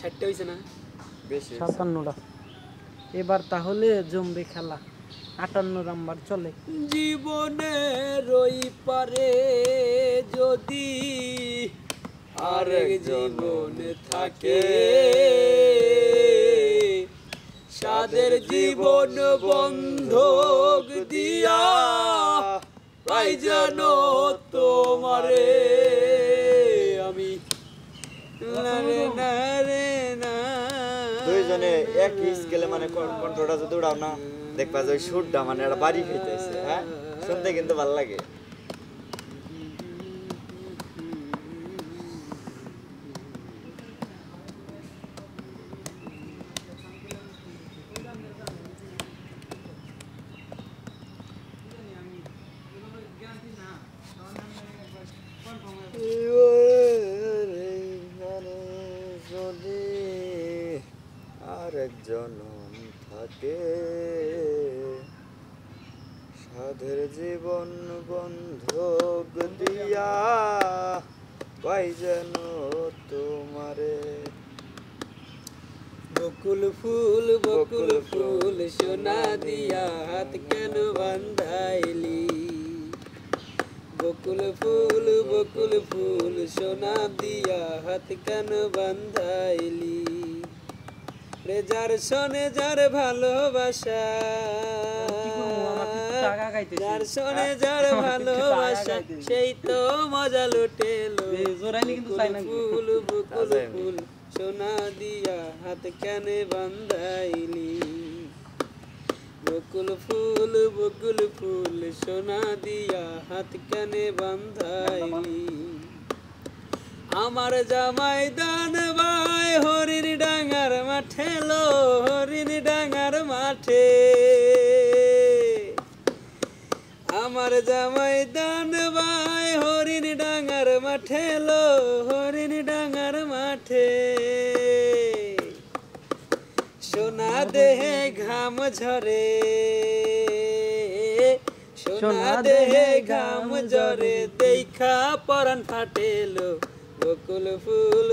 60টা হইছে না বেশি 57টা এবার তাহলে জমবে খেলা 58 নাম্বার চলে জীবনের ওই পারে যদি আরেক জীবন থাকে সাদের জীবন বন্ধক দিয়া পাই জানো তোমারে আমি দুইজনে একই স্কেলে মানে কন্ট্রোলটা যদি উড়াও না দেখবা যে ওই সুরটা মানে একটা বাড়ি খাইতেছে হ্যাঁ শুনতে কিন্তু ভালো লাগে যদি আরেক জনম থাকে সাধের জীবন বন্ধক দিয়া পাই যেন তোমারে বকুল ফুল সোনা দিয়া হাত কেন বান্ধাইলি বকুল ফুল সোনা দিয়া হাত কেন বান্ধাইলি রে যার শোনে যার ভালোবাসা যার শোনে যার ভালোবাসা সেই তো মজা লুটেলো বকুল ফুল সোনা দিয়া হাত কেন বান্ধাইলি বকুল ফুল সোনা দিয়া হাত কেন বান্ধাইলি আমার জামাই দান ভাই হরিণ ডাঙ্গার মাঠে লো হরিণ ডাঙ্গার মাঠে আমার জামাই দান ভাই হরিণ ডাঙ্গার মাঠে লো হরিণ ডাঙ্গার মাঠে সোনা দেহে ঘাম ঝরে সোনা দেহে ঘাম ঝরে দেখা পরাণ ফাটেলো বকুল ফুল